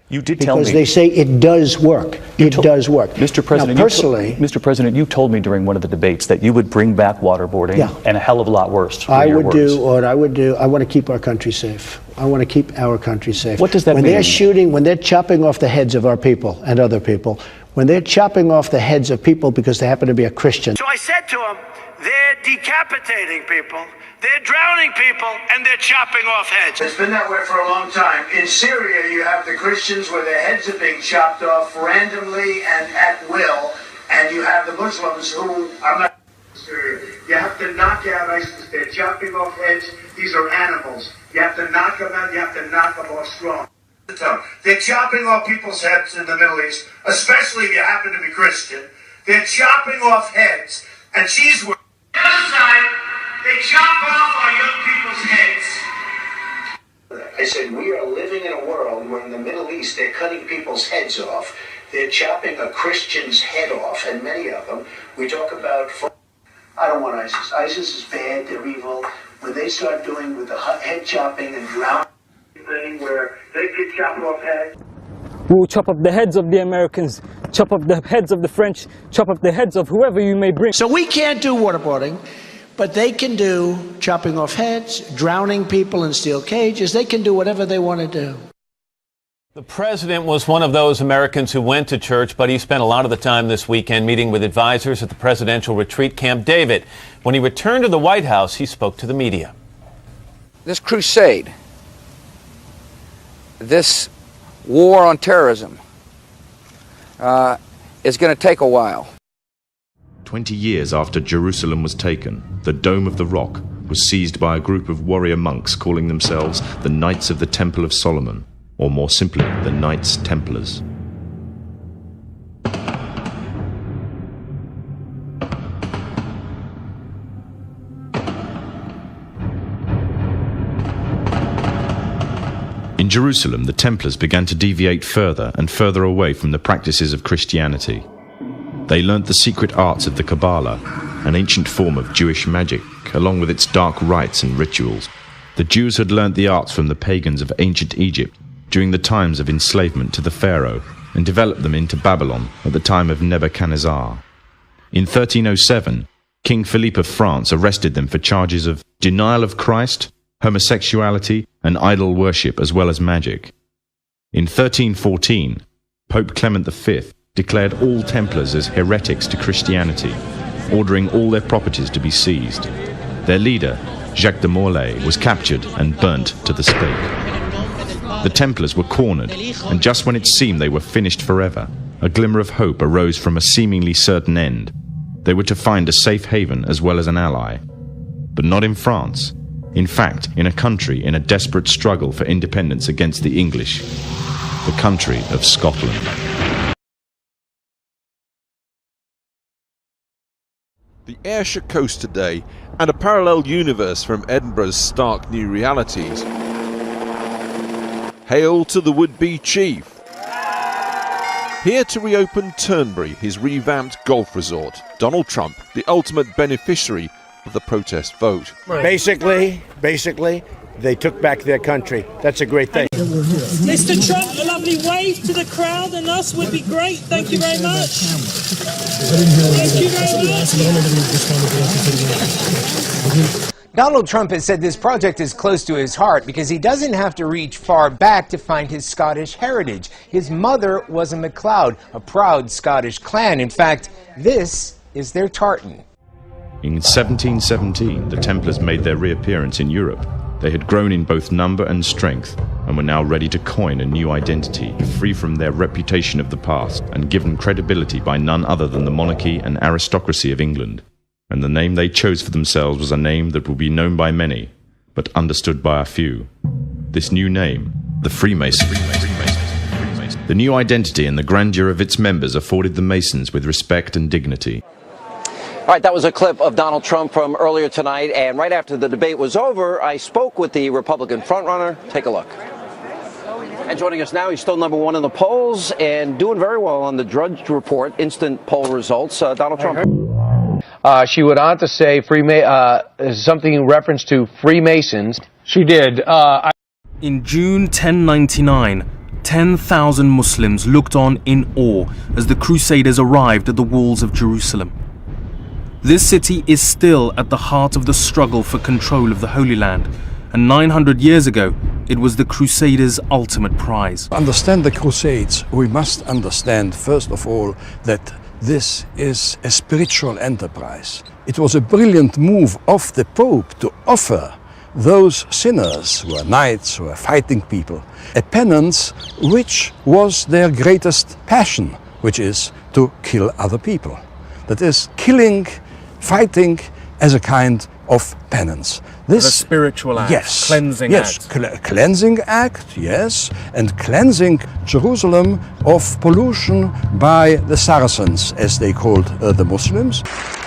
You did tell me. Because they say it does work. It does work. Mr. President, now, personally, Mr. President, you told me during one of the debates that you would bring back waterboarding and a hell of a lot worse. I would do what I would do. I want to keep our country safe. I want to keep our country safe. What does that mean? When they're shooting, when they're chopping off the heads of our people and other people, when they're chopping off the heads of people because they happen to be a Christian. So I said to them, they're decapitating people, they're drowning people, and they're chopping off heads. It's been that way for a long time. In Syria, you have the Christians where their heads are being chopped off randomly and at will, and you have the Muslims who are not in Syria. You have to knock out ISIS. They're chopping off heads. These are animals. You have to knock them out. You have to knock them off strong. They're chopping off people's heads in the Middle East, especially if you happen to be Christian. They're chopping off heads, and she's the other side. They chop off our young people's heads. I said, we are living in a world where in the Middle East they're cutting people's heads off. They're chopping a Christian's head off, and many of them. We talk about, I don't want ISIS. ISIS is bad, they're evil. When they start doing with the head chopping and drowning thing where they could chop off heads. We will chop off the heads of the Americans, chop off the heads of the French, chop off the heads of whoever you may bring. So we can't do waterboarding, but they can do chopping off heads, drowning people in steel cages. They can do whatever they want to do. The president was one of those Americans who went to church, but he spent a lot of the time this weekend meeting with advisors at the presidential retreat Camp David. When he returned to the White House, he spoke to the media. This crusade, this war on terrorism, is going to take a while. 20 years after Jerusalem was taken, the Dome of the Rock was seized by a group of warrior monks calling themselves the Knights of the Temple of Solomon, or more simply, the Knights Templars. In Jerusalem, the Templars began to deviate further and further away from the practices of Christianity. They learnt the secret arts of the Kabbalah, an ancient form of Jewish magic, along with its dark rites and rituals. The Jews had learnt the arts from the pagans of ancient Egypt during the times of enslavement to the Pharaoh, and developed them into Babylon at the time of Nebuchadnezzar. In 1307, King Philippe of France arrested them for charges of denial of Christ, homosexuality, and idol worship, as well as magic. In 1314, Pope Clement V declared all Templars as heretics to Christianity, ordering all their properties to be seized. Their leader, Jacques de Molay, was captured and burnt to the stake. The Templars were cornered, and just when it seemed they were finished forever, a glimmer of hope arose from a seemingly certain end. They were to find a safe haven as well as an ally. But not in France. In fact, in a country in a desperate struggle for independence against the English, the country of Scotland. The Ayrshire Coast today, and a parallel universe from Edinburgh's stark new realities. Hail to the would-be chief. Here to reopen Turnberry, his revamped golf resort. Donald Trump, the ultimate beneficiary of the protest vote. Basically, they took back their country. That's a great thing. Mr. Trump, a lovely wave to the crowd and us would be great. Thank you very much. Thank you very much. Donald Trump has said this project is close to his heart because he doesn't have to reach far back to find his Scottish heritage. His mother was a MacLeod, a proud Scottish clan. In fact, this is their tartan. In 1717, the Templars made their reappearance in Europe. They had grown in both number and strength, and were now ready to coin a new identity, free from their reputation of the past, and given credibility by none other than the monarchy and aristocracy of England. And the name they chose for themselves was a name that will be known by many, but understood by a few. This new name, the Freemasons. The new identity and the grandeur of its members afforded the Masons with respect and dignity. All right, that was a clip of Donald Trump from earlier tonight, and right after the debate was over, I spoke with the Republican frontrunner. Take a look. And joining us now, he's still number one in the polls and doing very well on the Drudge Report instant poll results. Donald Trump. She went on to say something in reference to Freemasons. She did. In June 1099, 10,000 Muslims looked on in awe as the Crusaders arrived at the walls of Jerusalem. This city is still at the heart of the struggle for control of the Holy Land, and 900 years ago, it was the Crusaders' ultimate prize. To understand the Crusades, we must understand, first of all, that this is a spiritual enterprise. It was a brilliant move of the Pope to offer those sinners who are knights, who are fighting people, a penance which was their greatest passion, which is to kill other people. That is, killing, fighting as a kind of penance. This a spiritual act, yes, cleansing yes, act. Cleansing act, yes, and cleansing Jerusalem of pollution by the Saracens, as they called the Muslims.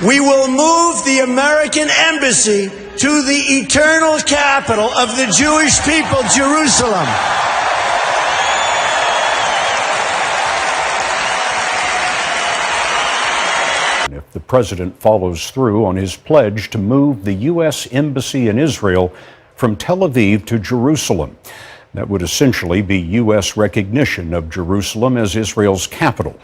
We will move the American embassy to the eternal capital of the Jewish people, Jerusalem. If the president follows through on his pledge to move the U.S. Embassy in Israel from Tel Aviv to Jerusalem. That would essentially be U.S. recognition of Jerusalem as Israel's capital.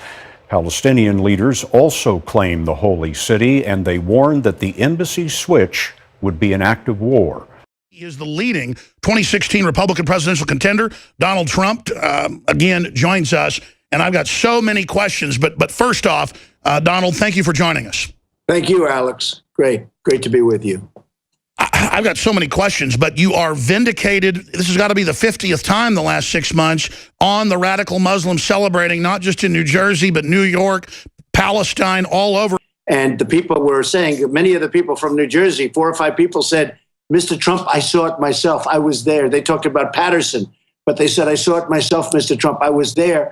Palestinian leaders also claim the holy city, and they warned that the embassy switch would be an act of war. He is the leading 2016 Republican presidential contender. Donald Trump, again, joins us. And I've got so many questions. But first off, Donald, thank you for joining us. Thank you, Alex. Great to be with you. I've got so many questions, but you are vindicated. This has got to be the 50th time the last 6 months on the radical Muslims celebrating, not just in New Jersey, but New York, Palestine, all over. And the people were saying, many of the people from New Jersey, 4 or 5 people said, Mr. Trump, I saw it myself. I was there. They talked about Patterson, but they said, I saw it myself, Mr. Trump. I was there.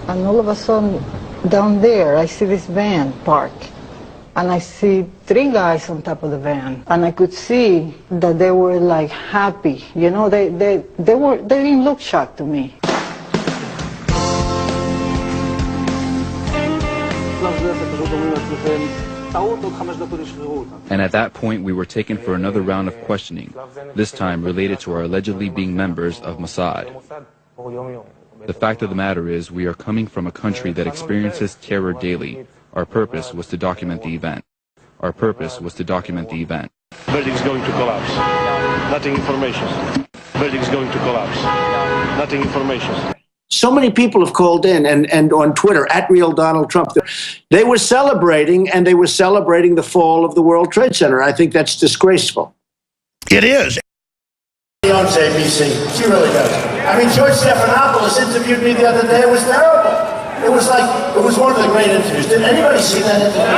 And all of a sudden, down there, I see this van parked. And I see 3 guys on top of the van. And I could see that they were like happy. You know, they didn't look shocked to me. And at that point, we were taken for another round of questioning, this time related to our allegedly being members of Mossad. The fact of the matter is, we are coming from a country that experiences terror daily. Our purpose was to document the event. Our purpose was to document the event. Building's going to collapse. Nothing information. Building's going to collapse. Nothing information. So many people have called in and on Twitter, @RealDonaldTrump. They were celebrating, and they were celebrating the fall of the World Trade Center. I think that's disgraceful. It is. She owns ABC. She really does. I mean, George Stephanopoulos interviewed me the other day. It was terrible. It was one of the great interviews. Did anybody see that interview?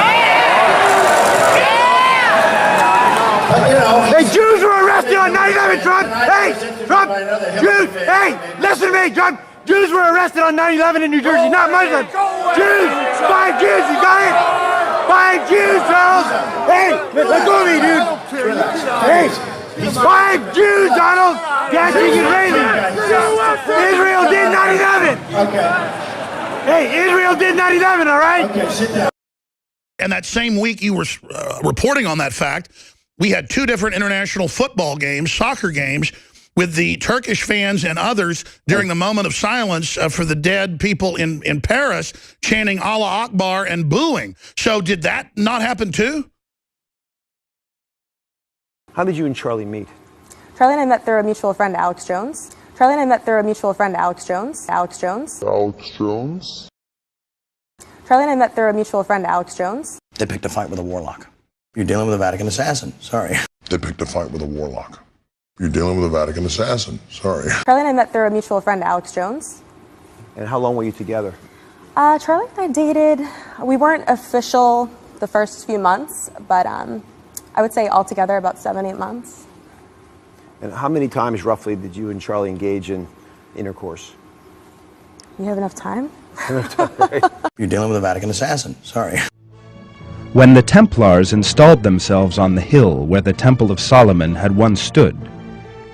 But, you know, hey, Jews were arrested on 9/11, Trump. Hey, Trump, Jews. Hey, listen to me, Trump. Jews were arrested on 9/11 in New Jersey, not Muslims. Jews, 5 Jews, you got it? 5 Jews, Charles. Hey, let go of me, dude. Hey, 5 Jews, Donald. Gassing Israeli. Israel did 9/11. Okay. Hey, Israel did 9/11, all right? Okay, sit down. And that same week you were reporting on that fact, we had 2 different international football games, soccer games, with the Turkish fans and others during the moment of silence for the dead people in Paris, chanting Allah Akbar and booing. So did that not happen too? How did you and Charlie meet? Charlie and I met through a mutual friend, Alex Jones. Charlie and I met through a mutual friend, Alex Jones. Charlie and I met through a mutual friend, Alex Jones. They picked a fight with a warlock. You're dealing with a Vatican assassin. Sorry. They picked a fight with a warlock. You're dealing with a Vatican assassin. Sorry. Charlie and I met through a mutual friend, Alex Jones. And how long were you together? Charlie and I dated, we weren't official the first few months, but I would say altogether about 7-8 months. And how many times roughly did you and Charlie engage in intercourse? You have enough time? You're dealing with a Vatican assassin. Sorry. When the Templars installed themselves on the hill where the Temple of Solomon had once stood,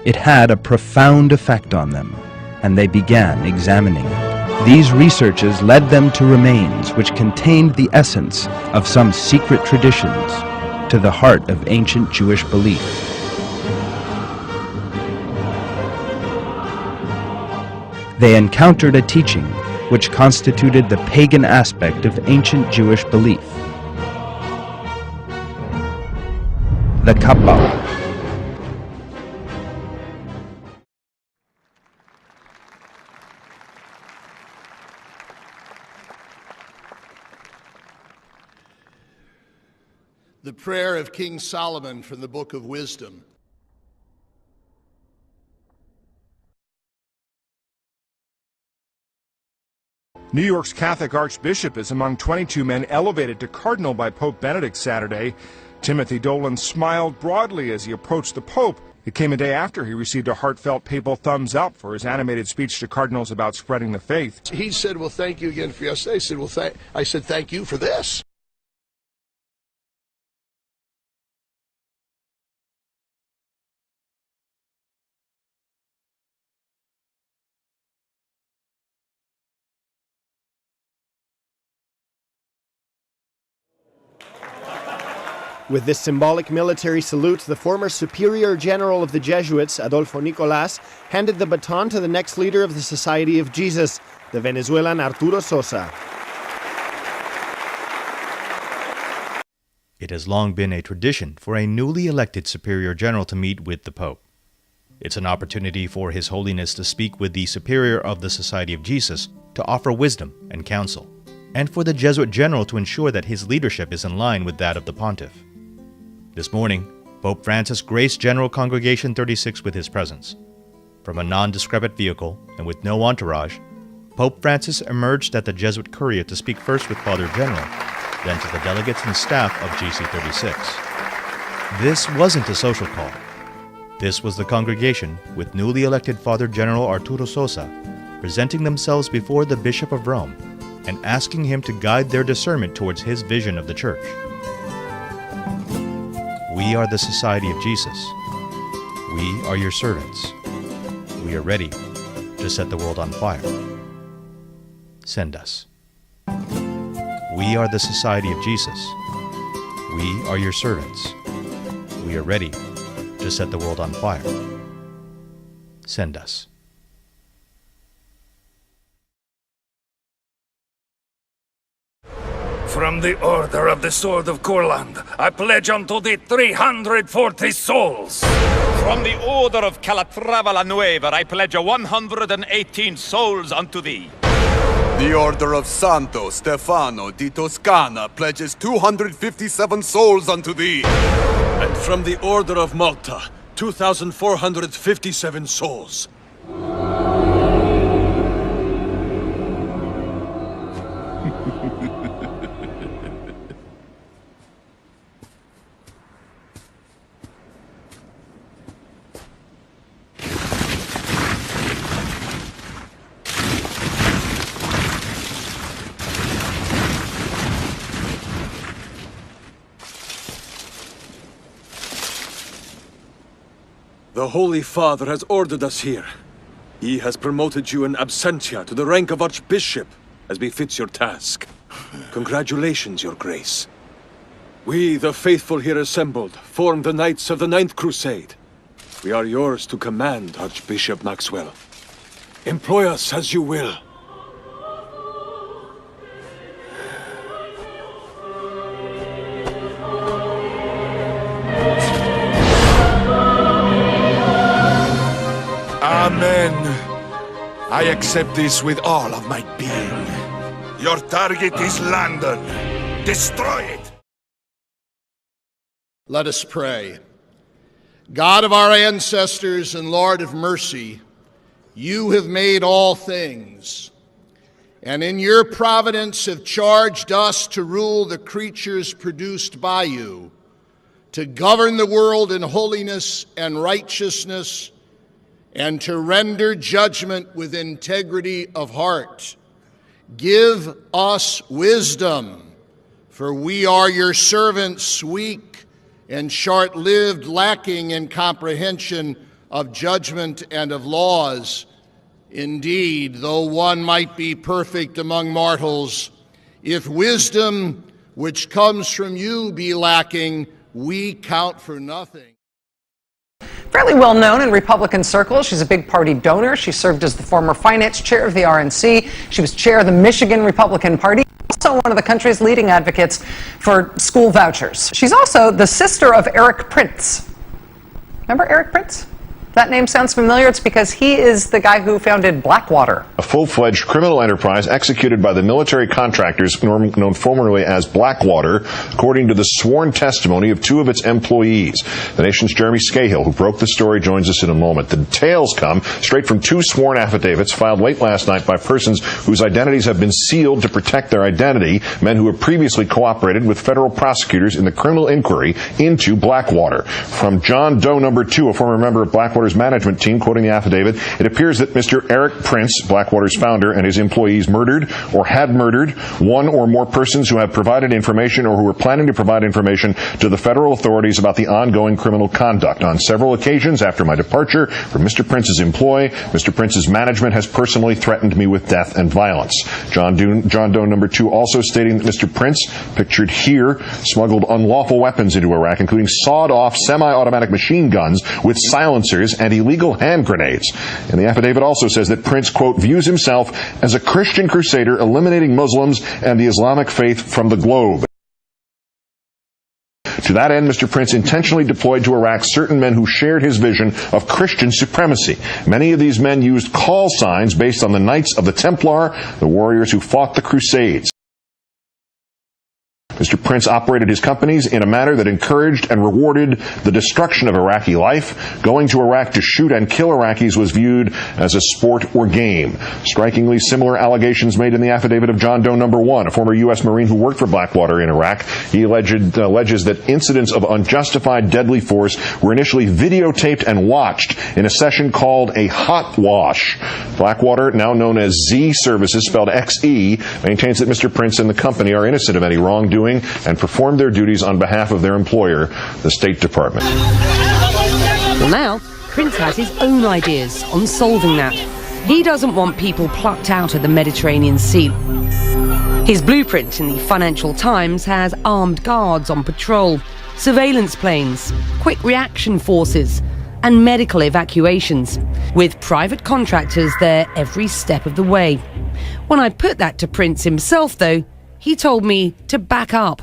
it had a profound effect on them, and they began examining it. These researches led them to remains which contained the essence of some secret traditions, to the heart of ancient Jewish belief. they encountered a teaching which constituted the pagan aspect of ancient Jewish belief. The Kabbalah. The prayer of King Solomon from the Book of Wisdom. New York's Catholic Archbishop is among 22 men elevated to cardinal by Pope Benedict Saturday. Timothy Dolan smiled broadly as he approached the Pope. It came a day after he received a heartfelt papal thumbs up for his animated speech to cardinals about spreading the faith. He said, well, thank you again for yesterday. I said, thank you for this. With this symbolic military salute, the former Superior General of the Jesuits, Adolfo Nicolas, handed the baton to the next leader of the Society of Jesus, the Venezuelan Arturo Sosa. It has long been a tradition for a newly elected Superior General to meet with the Pope. It's an opportunity for His Holiness to speak with the Superior of the Society of Jesus to offer wisdom and counsel, and for the Jesuit General to ensure that his leadership is in line with that of the Pontiff. This morning, Pope Francis graced General Congregation 36 with his presence. From a non-discrepant vehicle and with no entourage, Pope Francis emerged at the Jesuit Curia to speak first with Father General, then to the delegates and staff of GC36. This wasn't a social call. This was the congregation with newly elected Father General Arturo Sosa presenting themselves before the Bishop of Rome and asking him to guide their discernment towards his vision of the Church. We are the Society of Jesus. We are your servants. We are ready to set the world on fire. Send us. We are the Society of Jesus. We are your servants. We are ready to set the world on fire. Send us. From the Order of the Sword of Courland, I pledge unto thee 340 souls. From the Order of Calatrava la Nueva, I pledge 118 souls unto thee. The Order of Santo Stefano di Toscana pledges 257 souls unto thee. And from the Order of Malta, 2,457 souls. The Holy Father has ordered us here. He has promoted you in absentia to the rank of Archbishop, as befits your task. Congratulations, Your Grace. We, the faithful here assembled, form the Knights of the Ninth Crusade. We are yours to command, Archbishop Maxwell. Employ us as you will. Amen. I accept this with all of my being. Your target is London. Destroy it! Let us pray. God of our ancestors and Lord of mercy, you have made all things, and in your providence have charged us to rule the creatures produced by you, to govern the world in holiness and righteousness, and to render judgment with integrity of heart. Give us wisdom, for we are your servants, weak and short-lived, lacking in comprehension of judgment and of laws. Indeed, though one might be perfect among mortals, if wisdom which comes from you be lacking, we count for nothing. fairly well known in Republican circles. She's a big party donor. She served as the former finance chair of the RNC. She was chair of the Michigan Republican Party. Also one of the country's leading advocates for school vouchers. She's also the sister of Erik Prince. Remember Erik Prince? That name sounds familiar. It's because he is the guy who founded Blackwater, a full-fledged criminal enterprise executed by the military contractors known formerly as Blackwater, according to the sworn testimony of two of its employees. The Nation's Jeremy Scahill, who broke the story, joins us in a moment. The details come straight from two sworn affidavits filed late last night by persons whose identities have been sealed to protect their identity, men who have previously cooperated with federal prosecutors in the criminal inquiry into Blackwater. From John Doe No. 2, a former member of Blackwater's management team, quoting the affidavit, it appears that Mr. Erik Prince, Blackwater's founder, and his employees murdered or had murdered one or more persons who have provided information or who were planning to provide information to the federal authorities about the ongoing criminal conduct. On several occasions after my departure from Mr. Prince's employ, Mr. Prince's management has personally threatened me with death and violence. John Doe No. 2 also stating that Mr. Prince, pictured here, smuggled unlawful weapons into Iraq, including sawed-off semi-automatic machine guns with silencers and illegal hand grenades. And the affidavit also says that Prince, quote, views himself as a Christian crusader eliminating Muslims and the Islamic faith from the globe. To that end, Mr. Prince intentionally deployed to Iraq certain men who shared his vision of Christian supremacy. Many of these men used call signs based on the Knights of the Templar, the warriors who fought the Crusades. Mr. Prince operated his companies in a manner that encouraged and rewarded the destruction of Iraqi life. Going to Iraq to shoot and kill Iraqis was viewed as a sport or game. Strikingly similar allegations made in the affidavit of John Doe No. 1, a former U.S. Marine who worked for Blackwater in Iraq. He alleges that incidents of unjustified deadly force were initially videotaped and watched in a session called a hot wash. Blackwater, now known as Z Services, spelled X-E, maintains that Mr. Prince and the company are innocent of any wrongdoing and performed their duties on behalf of their employer, the State Department. Well, now, Prince has his own ideas on solving that. He doesn't want people plucked out of the Mediterranean Sea. His blueprint in the Financial Times has armed guards on patrol, surveillance planes, quick reaction forces, and medical evacuations, with private contractors there every step of the way. When I put that to Prince himself, though, he told me to back up.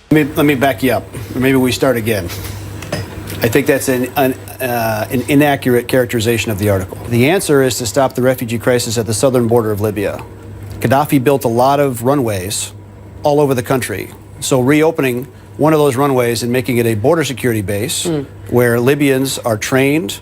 Let me back you up. Maybe we start again. I think that's an inaccurate characterization of the article. The answer is to stop the refugee crisis at the southern border of Libya. Gaddafi built a lot of runways all over the country. So reopening one of those runways and making it a border security base where Libyans are trained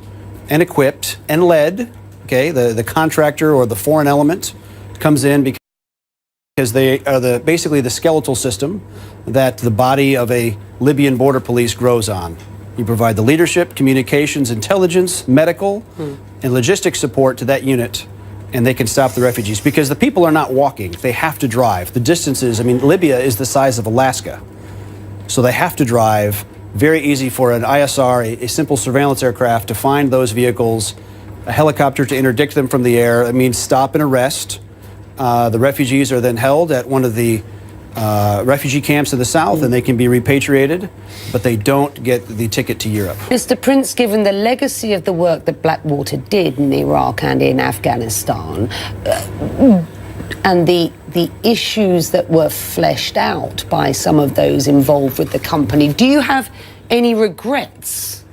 and equipped and led, okay, the contractor or the foreign element comes in because they are basically the skeletal system that the body of a Libyan border police grows on. You provide the leadership, communications, intelligence, medical, and logistics support to that unit, and they can stop the refugees because the people are not walking. They have to drive. The distances, I mean, Libya is the size of Alaska. So they have to drive. Very easy for an ISR, a simple surveillance aircraft, to find those vehicles, a helicopter to interdict them from the air. It means stop and arrest. The refugees are then held at one of the refugee camps in the south, and they can be repatriated, but they don't get the ticket to Europe. Mr. Prince, given the legacy of the work that Blackwater did in Iraq and in Afghanistan, and the issues that were fleshed out by some of those involved with the company, do you have any regrets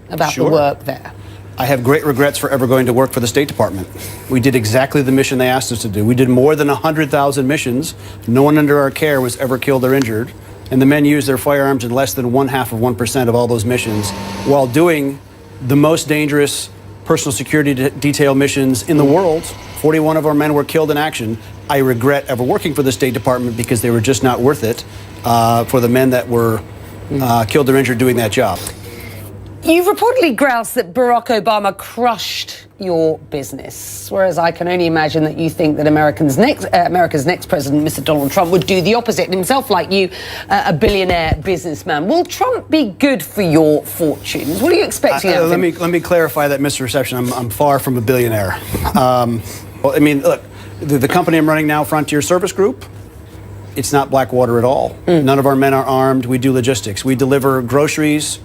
about the work there? I have great regrets for ever going to work for the State Department. We did exactly the mission they asked us to do. We did more than 100,000 missions. No one under our care was ever killed or injured. And the men used their firearms in less than 0.5% of all those missions while doing the most dangerous personal security detail missions in the world. 41 of our men were killed in action. I regret ever working for the State Department because they were just not worth it for the men that were killed or injured doing that job. You've reportedly groused that Barack Obama crushed your business, whereas I can only imagine that you think that America's next president, Mr. Donald Trump, would do the opposite himself, like you, a billionaire businessman. Will Trump be good for your fortunes? What are you expecting out of him? Let me clarify that misreception. I'm far from a billionaire. Well, I mean, look, the company I'm running now, Frontier Service Group, it's not Blackwater at all. None of our men are armed. We do logistics. We deliver groceries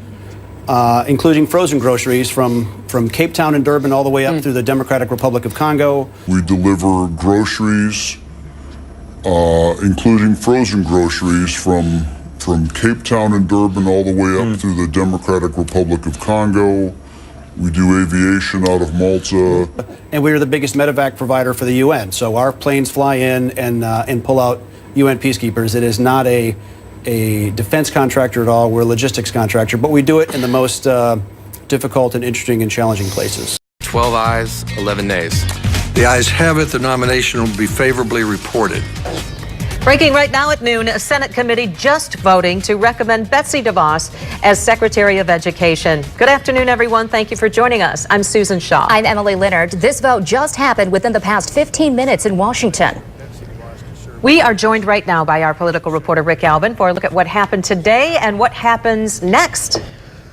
including frozen groceries from Cape Town and Durban all the way up through the Democratic Republic of Congo. We deliver groceries, including frozen groceries from Cape Town and Durban all the way up through the Democratic Republic of Congo. We do aviation out of Malta. And we are the biggest medevac provider for the UN. So our planes fly in and pull out UN peacekeepers. It is not a defense contractor at all. We're a logistics contractor, but we do it in the most difficult and interesting and challenging places. 12 ayes, 11 nays. The ayes have it. The nomination will be favorably reported. Breaking right now at noon, a Senate committee just voting to recommend Betsy DeVos as Secretary of Education. Good afternoon, everyone. Thank you for joining us. I'm Susan Shaw. I'm Emily Leonard. This vote just happened within the past 15 minutes in Washington. We are joined right now by our political reporter, Rick Albin, for a look at what happened today and what happens next.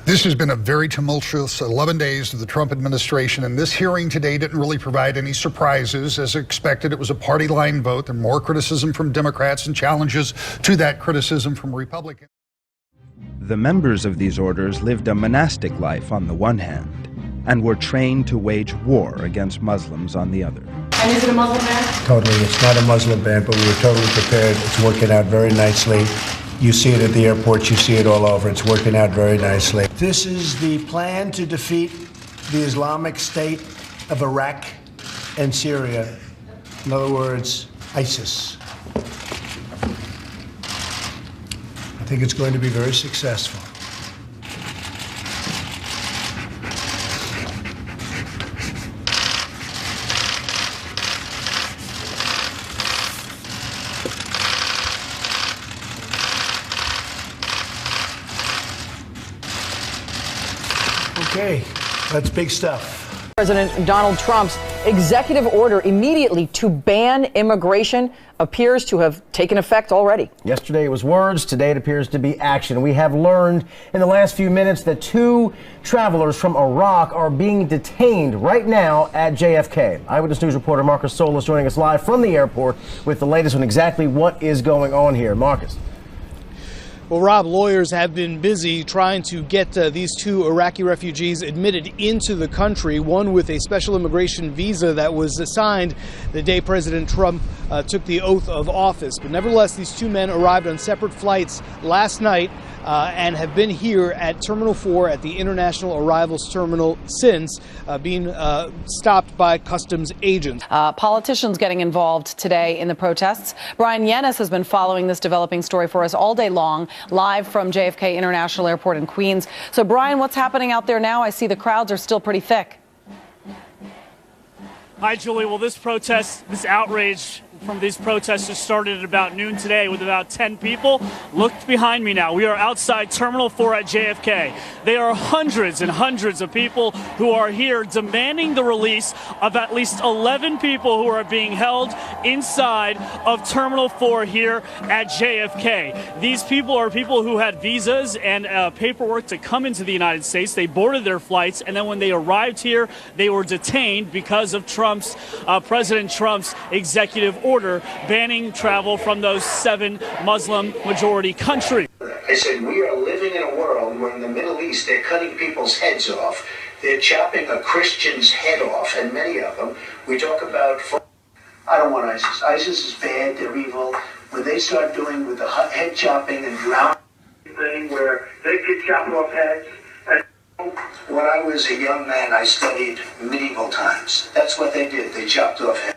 This has been a very tumultuous 11 days of the Trump administration, and this hearing today didn't really provide any surprises. As expected, it was a party line vote, and more criticism from Democrats and challenges to that criticism from Republicans. The members of these orders lived a monastic life on the one hand, and were trained to wage war against Muslims on the other. And is it a Muslim ban? Totally. It's not a Muslim ban, but we were totally prepared. It's working out very nicely. You see it at the airports, you see it all over. It's working out very nicely. This is the plan to defeat the Islamic State of Iraq and Syria. In other words, ISIS. I think it's going to be very successful. Okay, that's big stuff. President Donald Trump's executive order immediately to ban immigration appears to have taken effect already. Yesterday it was words, today it appears to be action. We have learned in the last few minutes that 2 travelers from Iraq are being detained right now at JFK. Eyewitness News reporter Marcus Solis joining us live from the airport with the latest on exactly what is going on here. Marcus. Well, Rob, lawyers have been busy trying to get these 2 Iraqi refugees admitted into the country, one with a special immigration visa that was assigned the day President Trump took the oath of office. But nevertheless, these 2 men arrived on separate flights last night and have been here at Terminal 4 at the International Arrivals Terminal since being stopped by customs agents. Politicians getting involved today in the protests. Brian Yanis has been following this developing story for us all day long, live from JFK International Airport in Queens. So, Brian, what's happening out there now? I see the crowds are still pretty thick. Hi, Julie. Well, this outrage from these protesters started at about noon today with about 10 people. Look behind me now. We are outside Terminal 4 at JFK. There are hundreds and hundreds of people who are here demanding the release of at least 11 people who are being held inside of Terminal 4 here at JFK. These people are people who had visas and paperwork to come into the United States. They boarded their flights, and then when they arrived here, they were detained because of President Trump's executive order banning travel from those 7 Muslim majority countries. I said, we are living in a world where in the Middle East they're cutting people's heads off. They're chopping a Christian's head off, and many of them. We talk about, I don't want ISIS. ISIS is bad, they're evil. When they start doing with the head chopping and drowning thing where they could chop off heads. When I was a young man, I studied medieval times. That's what they did. They chopped off heads.